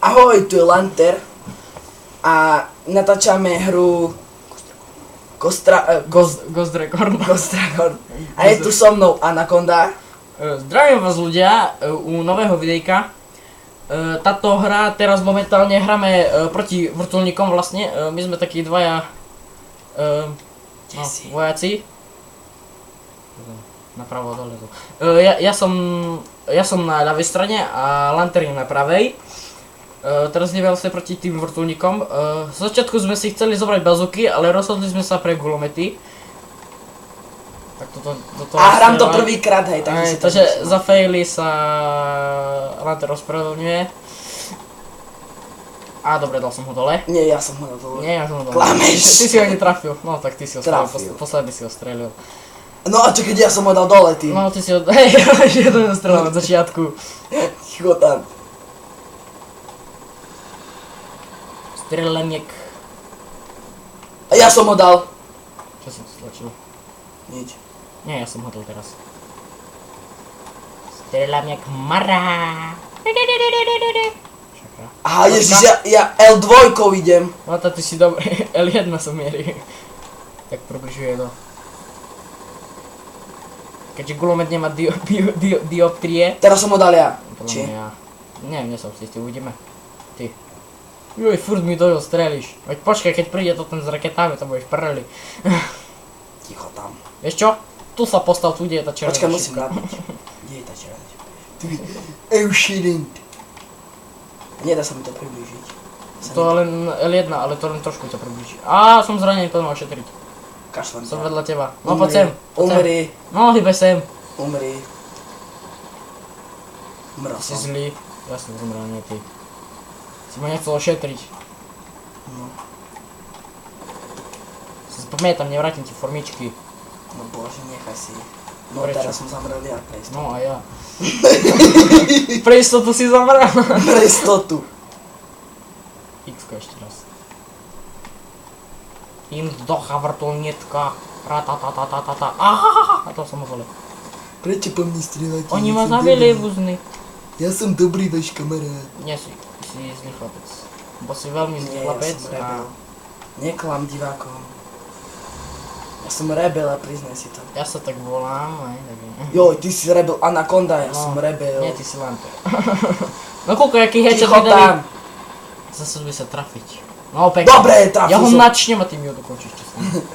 Ahoj, tu je Lanter a natáčame hru Ghost Recon. A je tu so mnou Anaconda. Zdravím vás ľudia u nového videjka. Táto hra teraz momentálne hráme proti vrtuľníkom vlastne. My sme takí dvaja vojaci. Napravo dole. Ja som na ľavej strane a Lanter je na pravej. Teraz ideme vlastne proti tým vrtuľníkom. Z začiatku sme si chceli zobrať bazuky, ale rozhodli sme sa pre gulomety. Tak toto a hrám to prvýkrát, hej, takže za faily sa Lanter ospravedlňuje. A dobre, dal som ho dole. Nie, ja som ho dal dole. Nie, ja som ho dole. Klameš. Ty si ho netrafil. No tak ty si ho strelil, posledný si ho strelil. No a čo keď ja som ho dal dole, ty? No ty si ho, hej, jeden strelil od začiatku. Ticho tam. Strelemiek. A ja som ho dal. Čo som stlačil? Nič. Nie, ja som ho dal teraz. Strelemiek Mara. Aha, ježiš, ja L2 idem. No to ty si dobrý, L1 som mierí. Tak približuje to. Keďže gulomet nemá dioptrie. Teraz som ho dal ja. Či? Ja. Nie som si istý, uvidíme. Ty. Juj, furt mi do strelíš. Veď počkaj, keď príde to ten s raketami, to budeš prli. Ticho tam. Vieš čo? Tu sa postav, tu kde je tá červená šipka. Počkaj, musím nabiť. Kde je tá červená šipka? Oh shit. Nedá sa mi to priblížiť. To je len L1, ale to len trošku ťa priblíži. Á, som zranený, to mal šetriť. Kašlem Som ťa. vedľa teba. No poď sem. Umri. No, hýbe sem. Umri. Umrel Si som. zlý. Ja som zomrel, nie ty. Si ma nechcel ošetriť. No. Pamätám, nevrátim ti formičky. No bože, nechaj si. No Prečo? teraz som zamrel ja pre istotu. No a ja. Pre istotu si zomrel. Pre istotu. X-ko ešte raz. Im zdocha vrtuľnítka. Ratatatatata. Ahahaha. A to som ho volil. Prečo po mne strieľate? Oni ma zabili vúzny. Ja som dobrý váš kamarát. Nie si zlý chlapec. Bo si veľmi zlý chlapec a... Neklam divákom. Ja som rebel a priznaj si to. Ja sa tak volám, aj tak. Joj, ty si rebel Anaconda, ja som rebel. Nie, ty si Lanter. No koľko, jaký headshot Ticho mi dali? tam. Zase by sa trafiť. No pekne. Dobre, trafil Ja ho som. načnem a ty mi ho dokončíš časne.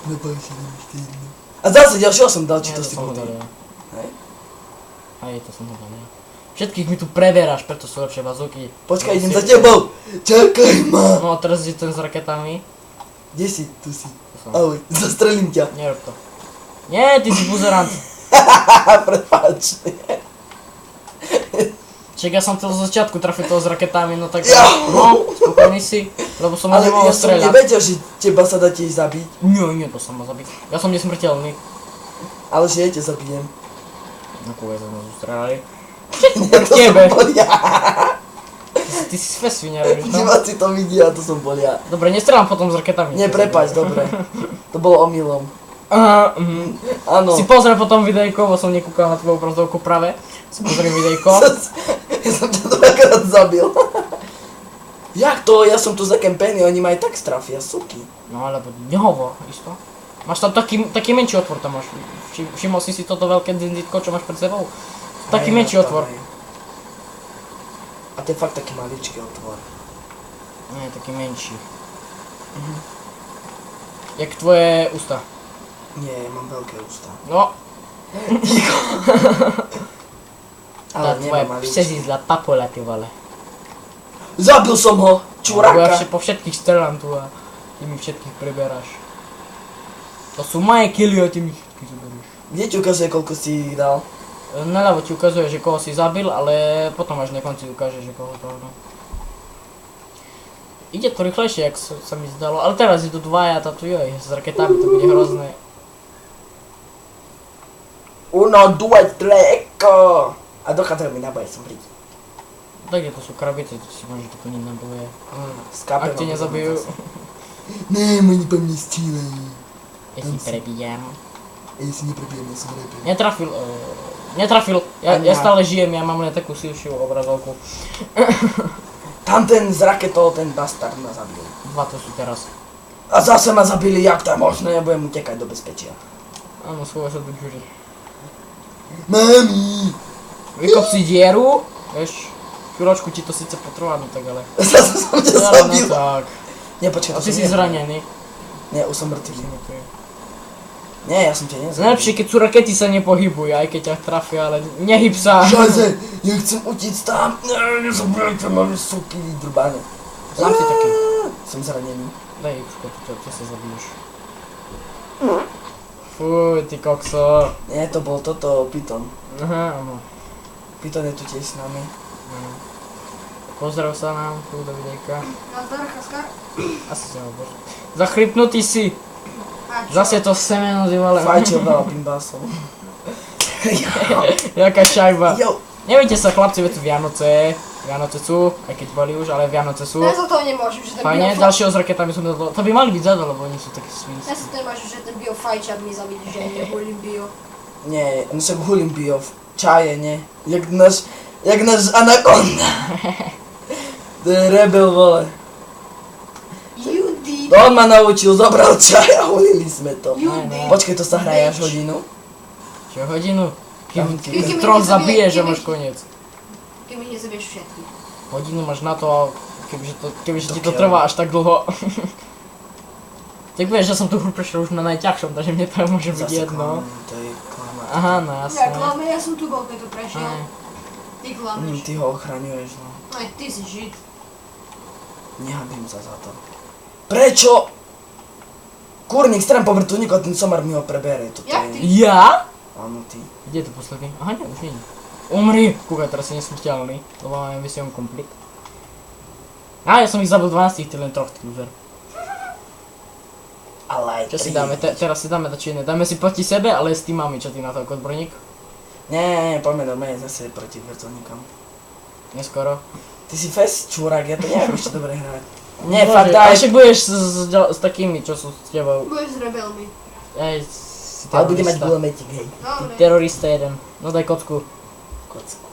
No bože, ešte jedno. A zase ďalšieho som dal, či Nie, to to si som bol ho ty. dal ja. Hej? Aj to som ho dal ja. Všetkých mi tu preberáš, preto sú lepšie bazooky. Počkaj, idem za tebou. Čakaj ma. No a teraz je ten s raketami. Kde si? Tu si. Tu som. Ahoj, zastrelím ťa. Nerob to. Nie, ty si buzerant. Haha, prepáč. Čiže ja som to zo začiatku trafil toho s raketami, no tak... Ja. No, spokojný si, lebo som ho Ale nemohol ja som streľať. nevedel, že teba sa dá tiež zabiť. Nie, to som ma zabiť. Ja som nesmrteľný. Ale že ja ťa zabijem. No kúve sme zostrelali. Nie, to tebe. som bol ja. Ty si svesvinia, vieš no? Diváci to vidia, to som bol ja. Dobre, nestrelám potom s raketami. Nie, prepáč, dobre. To bolo omylom. Aha, Áno. Si pozrie potom videjko, bo som nekúkal na tvoju obrazovku práve. Si pozriem videjko. Ja som ťa dvakrát zabil. Jak to? Ja som tu zakempený, oni ma aj tak strafia, suky. No alebo nehovor, isto. Máš tam taký menší otvor tam máš. Všimol si toto veľké denditko, čo máš pred sebou? Taký menší otvor. A to je fakt taký maličký otvor. Nie, taký menší. Jak tvoje ústa. Nie, ja mám veľké ústa. No, Ale tá tvoja nemám maličký. přezízla papola, ty vole. Zabil som ho! Lebo ja Čuráka! po všetkých strelám tu a ty mi všetkých preberáš. To sú moje killy a ty mi všetkých zoberieš. Kde ti ukazuje, koľko si ich dal? Naľavo ti ukazuje, že koho si zabil, ale potom až na konci ukáže, že koho to no. Ide to rýchlejšie, jak sa mi zdalo, ale teraz idú dvaja, táto joj, s raketami to bude hrozné. Uno, due, tre, ecco! A dochádzajú mi naboje, som príď. Tak je to sú krabice, to si môžeš doplniť na boje. Skápem. Ak ti nezabijú, Ne, oni po mne stílejú. ja si prebíjam. Ja si neprebijem, ja som rebel. Netrafil, ja stále žijem, ja mám len takú silšiu obrazovku. Tam ten z raketou, ten bastard ma zabil. 2 to sú teraz. A zase ma zabili, jak to je možné, ja budem utekať do bezpečia. Áno, schovaj sa do džury. Mami! Vykop si dieru, vieš, chvíľočku ti to síce potrvá, no tak ale... Zase som ťa No zabil. tak. Nie, počkaj, A to ty som si nie. zranený. Nie, už som mŕtvý. Nie, ja som ťa nezabil. Najlepšie, keď sú rakety sa nepohybujú, aj keď ťa trafia, ale nehyb sa. Šajze, ja chcem utiecť tam. Nezabijajte ma, vy suky vydrbané. Sám si taký. Som zranený. Daj Ipsko, to sa zabiješ. Fuj, ty kokso. Nie, to bol toto, Python. Aha, áno. Python je tu tiež s nami. Áno. Pozdrav sa nám, tu do videjka. Nazdar, Kaskar. Asi sa bože. Zachrypnutý si. A čo? Zase to semeno, ty vole. Fajčil veľa bimbásov. Jaká šajba. Jo. Neviete sa chlapci, veď sú Vianoce. Vianoce sú, aj keď boli už, ale Vianoce sú. Ja za to nemôžem, že ten Fajne, bio... ďalšieho s raketami som dodal. To by mali byť zadu, lebo oni sú takí svinci. Ja sa to nemôžem, že ten bio fajčat mi zabiť, že nebudem bio. Nie, no však hulím bio v čaje, nie? Jak náš anakonda. To je rebel, vole. Judy. To on ma naučil, zobral čaj a hulili sme to. Judy. Počkej, to sa hraje až hodinu. Čo hodinu? Kým Keď ten mi troll nezabije- zabije, že keby- máš koniec. Ty mi nezabieš všetky. Hodinu máš na to, kebyže ti to Dokiaľ? trvá až tak dlho. Tak vieš, že som tu hru prešiel už na najťažšom, takže mne to môže byť Zase jedno. klamem, to je klama. Aha, no Ja jasné. klame, ja som tu bol, keď to prešiel. Aj. Ty klameš. Ty ho ochraňuješ, no. Aj ty si žid. Nehambím sa za to. Prečo? Kurník, strem po vrtuľníku a ten somar mi ho prebere. Toto Jak je... ty? Ja? Áno, ty. Kde je to posledný? Aha, nie, už nie. Umri! Kúkaj, teraz si nesmrteľný, lebo máme mission complete. Á, ja som ich zabil 12, ty len 3 loser. Ale aj Čo si tri. dáme? Teraz si dáme to či ne? Dáme si proti sebe, ale s týmami, čo ty na to ako odborník? Nie, poďme normálne zase proti vrtuľníkom. Neskoro. Ty si fest čúrak, ja to neviem ešte dobre hrať. Nie, Bože, fakt ale daj. však budeš s takými, čo sú s tebou. Budeš s rebelmi. Ej, si Ale bude mať terorista. gulometik, hej. Dobre. Terorista jeden. No daj kocku. Kocku.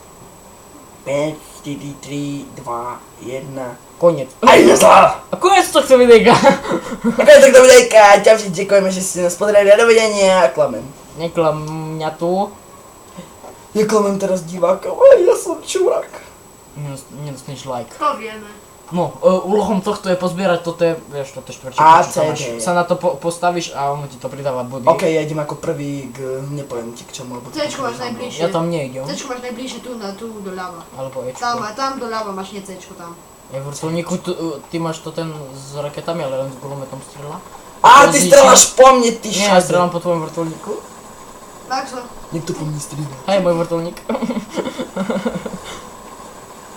5, 4, 3, 2, 1. Koniec. Aj nezla! A koniec tohto videjka. Ok, tak to videjka, ďalšie ďakujeme, že ste nás pozreli a dovidenia, klamem. Neklam mňa tu. Ja klamem teraz divákov, aj ja som čúrak. Nedostaneš like. To vieme. No, úlohom tohto je pozbierať toto je, vieš, toto je štvrček, A, čo tam C, máš. D. Sa na to postavíš a ono ti to pridáva body. Ok, ja idem ako prvý k, nepoviem ti k čomu, lebo... Cčko máš najbližšie. Ja tam nejdem. Cčko máš najbližšie tu doľava. Alebo Ečko. Tam a tam doľava máš nie Cčko tam. Ja v vrtuľníku, ty máš to ten s raketami, ale len s gulometom strieľa. Á, ty strelaš po mne, ty Nie, ja šaze. strieľam po tvojom vrtuľníku. Tak so. Niekto po mne strieľa. Hej, môj vrtuľník.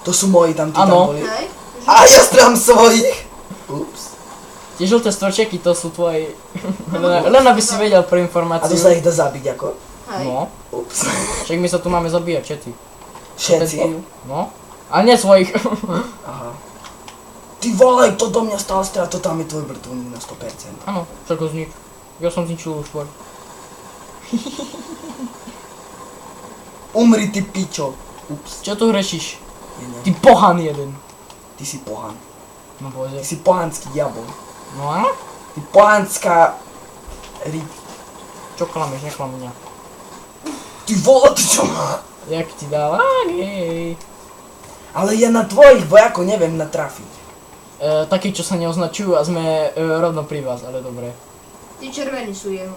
To sú moji tam, tí Áno. tam boli. Hej. A ja strieľam svojich. Ups. Tie žlté storčeky, to sú tvoji. Len aby si vedel pre A informáciu. to sa ich dá zabiť ako? Hej. No, Ups. však my sa tu máme zabíjať, všetci. Všetci? No, ale nie svojich. Aha. Ty vole, to do mňa stále strieľa, to tam je tvoj vrtuľník na 100%. Áno, však ho znič. Ja som zničil už tvoj. Umri, ty pičo. Ups. Čo tu hrešíš? Nie, nie. Ty pohan jeden. Ty si pohan. No bože. Ty si pohanský diabol. No a? Ty pohanská... Čo klameš, neklam mňa. Ty vole, ty čo má? Jak ti dal? Hej. Ale ja na tvojich vojakov neviem natrafiť. Takí, čo sa neoznačujú a sme rovno pri vás, ale dobre. Tí červení sú jeho.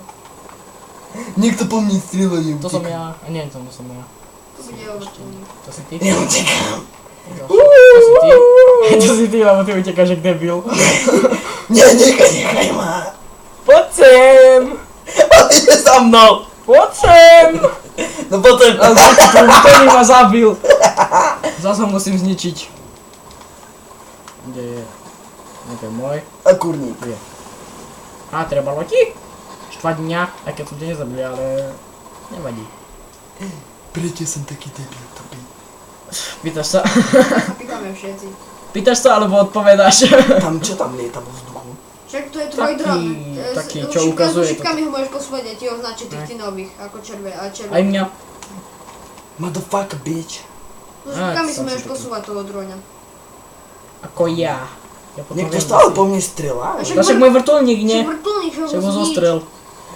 Niekto po mne strieľa, To som ja, a nie, to som ja. To bude jeho vrtuľník. To si ty? Ja utekám. To si ty? To si ty, lebo ty utekáš jak debil. Nie, nechaj ma. Poď sem! Ale ide za mnou. Poď sem! No potom... Ktorý ma zabil. Zas ho musím zničiť. Kde je? Nie, to je môj. A kurník. A, trebalo ti? Štvať mňa, aj keď som ťa nezabili, ale... Nevadí. Prečo som taký debil, to by... Pýtaš sa? Tak sa pýtame všetci. Pýtaš sa, alebo odpovedáš? Tam čo tam lieta vo vzduchu? Však to je tvoj Taký- dron. taký, čo ukazuje to. Šipkami ho môžeš posúvať a ti označí tých nových, ako Aj červený. mňa. Motherfucker, bitch. So šipkami si som môžeš si taký. posúvať toho droňa. Ako ja. Ja potom Niekto viem, stále kde po mne strelá. Však si. Však môj vrtuľník, nie? Však vrtuľník, Však ho zostrel.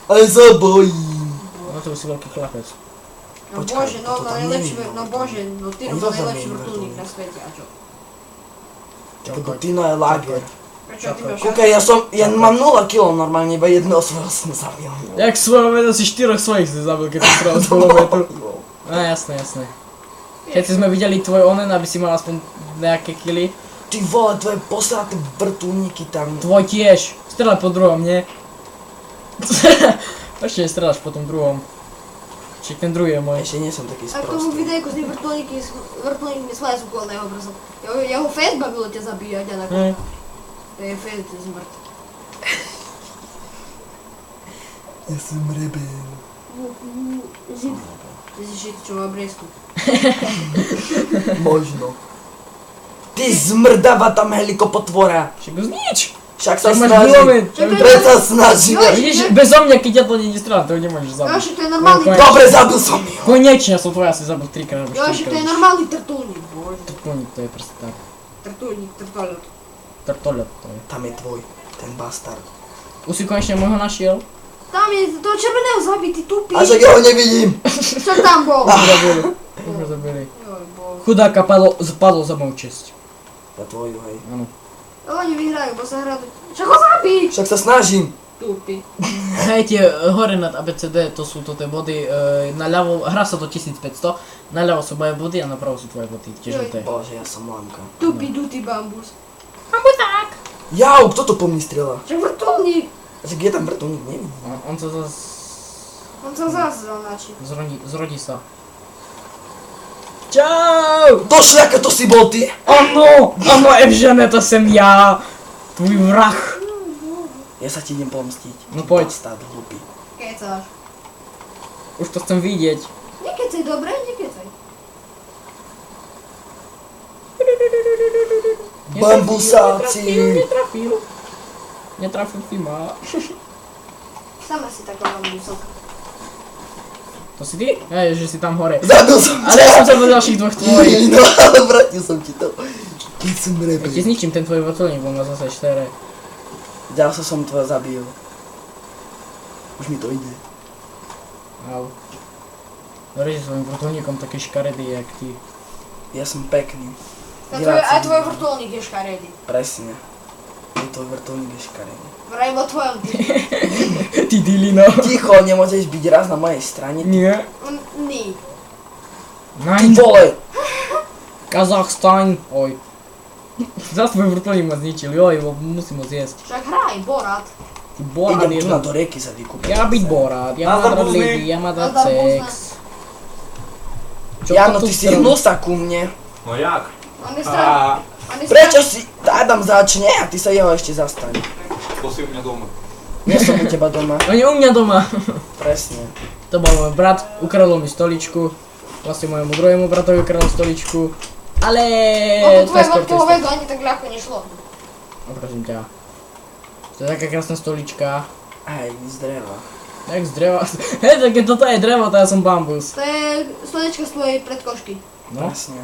Ale sa bojím. No to si veľký chlapec. No Počkaj, bože, no to tam najlepší, nie je. no bože, no ty Oni robil zase najlepší nie je vrtuľník vrtuľník. na svete, a čo? Lebo Tino je lager. Prečo ty máš... Kúkaj, ja mám 0 kg normálne, iba jedného svojho som zabil. Jak svojho mena si 4 svojich si zabil, keď si strel z kilometru. No jasné, jasné. Všetci sme videli tvoj onen, aby si mal aspoň nejaké kily. Ty vole, tvoje posraté vrtuľníky tam. Tvoj tiež. Strelaj po druhom, nie? Ešte strelaš po tom druhom. Čiže ten druhý je môj. Ešte nie som taký A k tomu sprostý. videjku s tým vrtuľníkmi svojia sú kolného brzo. Jeho fest bavilo ťa zabíjať a nakon. To je fest zmrt. Ja som rebel. Žid. Ty si žid, čo má bresku. Možno. Ty zmrdava tam helikopotvora. Však ho znič! Však sa Tak máš snažím. gulomet! Preto snažím. Jo, Vidíš, bezo mňa, keď ja to nie strelám, to ho nemôžeš zabiť. Joši, to je normálny... No, Dobre, zabil som ju. Konečne som tvoja asi zabil 3 krát alebo 4 krát. Joši, to je normálny trtulník, bože. Trtulník, to je proste tak. Trtulník, trtoľot. Trtoľot to je. Tam je tvoj, ten bastard. Už si konečne môjho našiel? Tam je toho červeného zabij, ty tupý. A však ja ho nevidím. Čo tam bol? Zabili. Už ho zabili. Joj, bože. Chudáka padol za moju česť. Za tvoju, hej. Áno. Oni vyhrajú, bo sa hrá... Však ho zabij! Však sa snažím. Tupý. Hej, tie hore nad ABCD, to sú to tie body, naľavo, hrá sa to 1500, naľavo sú moje body a napravo sú tvoje body, tie žlté. Bože, ja som lamka. Tupý, dutý bambus. Jau, kto to po mne strieľa? Však vrtuľník! Však je tam vrtuľník, nevidím. On sa zase On sa zase zalnačí. zrodí sa. Čau! To šľaka, to si bol ty. Ano, Evžene, to jsem já, tvůj vrah. Ja sa ti idem pomstiť. No poď. Bastard, hlupý. Kecáš. Už to chcem vidět. Nekecaj, dobre? Nekecaj. Bambusáci. Netrafil si ma. Sama si taká bambusovka. To si ty? Hej, že si tam hore. Zabil som Ale ja som sa do ďalších dvoch tvojich. No, ale vrátil som ti to. Keď som Ja ti rebel. zničím ten tvoj vrtuľník, bo má zase 4. Ďalšie som tvoje zabil. Už mi to ide. Au. Hovoríš svojím vrtuľníkom taký škaredý, jak ty. Ja som pekný. A tvoj vrtuľník je škaredý. Presne. Je tvoj vrtuľník je škaredý. Vrajím o tvojom ty. Ty dilino. Ticho, nemôžeš byť raz na mojej strane. Nie. Ní. Ty Nein. vole! Kazachstan. Oj. Zas tvoj vrtuľník ma zničil, joj, bo musím ho zjesť. Však hraj, Borat. Ty Borat Idem tu je... na do rieky sa vykúpiť. Ja byť Borat, ja mám Nazdar, rád buzny. lidi, ja mám rád Nazdar, sex. Čo Jano, to tu ty si strelí? hnusa ku mne. No jak? On je strach. Prečo si Adam začne a ty sa jeho ešte zastaň? To si u mňa doma. Nie som u teba doma. On je u mňa doma. Presne. To bol môj brat, ukradol mi stoličku. Vlastne môjmu druhému bratovi ukradol stoličku. Ale... No to je tvoje skôr veľkého testo. vedu ani tak ľahko nešlo. No prosím ťa. To je taká krásna stolička. Hej, z dreva. Jak z dreva. Hej, tak keď toto je drevo, to ja som bambus. To je stolička z tvojej predkošky. No. Presne.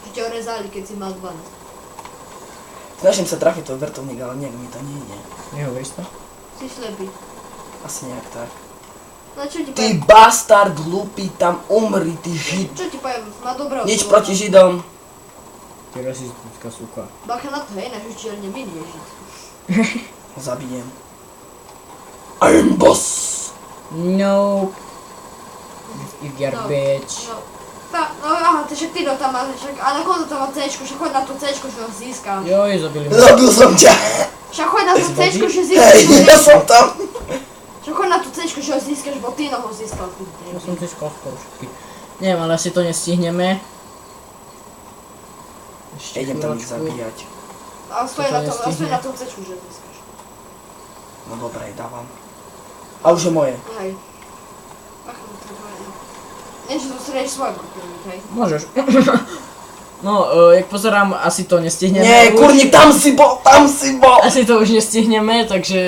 Že ťa orezali, keď si mal 12. Snažím sa trafiť tvoj vrtuľník, ale nejak mi to nejde. Nehovoríš to? Si slepý. Asi nejak tak. No čo ti Ty poviem? bastard hlupý, tam umri, ty žid. Čo ti poviem? Má dobré Nič proti židom. Ty rasistická suka. Bacha na to, hej, náš učiteľ nevidie žiť. Zabijem. I'm boss. No. You garbage. No. No aha, to však ty tam máš, však, a na konto tam má C-čko, však choď na to C-čko, že ho získam. Joj, zabili ma. Zabil som ťa. Však choď na to Si C-čko, baví? že Hej, získaš. ja som tam. Však choď na to C-čko, že ho získaš, bo ty ho získal. Ja som získal skoro všetky. Neviem, ale asi to nestihneme. Ešte Idem tam ich chvíľočku. zabíjať. A stoj To na to, nestihne. a stoj na tom C-čku, že získaš. No dobre, dávam. A už je moje. Hej. Bacha na to, no. Nie, že dostaneš svoj kurník, hej. Môžeš. No, jak pozerám, asi to nestihneme. Nie, už. kurník, tam si bol, tam si bol. Asi to už nestihneme, takže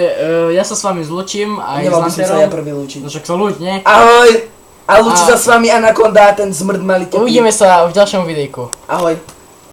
ja sa s vami zlučím aj s Nemal by som sa ja Lanterom. prvý lúčiť. No však sa lúč, nie? Ahoj. A lúči A- sa s vami Anakonda a ten zmrd malý tepý. Uvidíme sa v ďalšom videjku. Ahoj.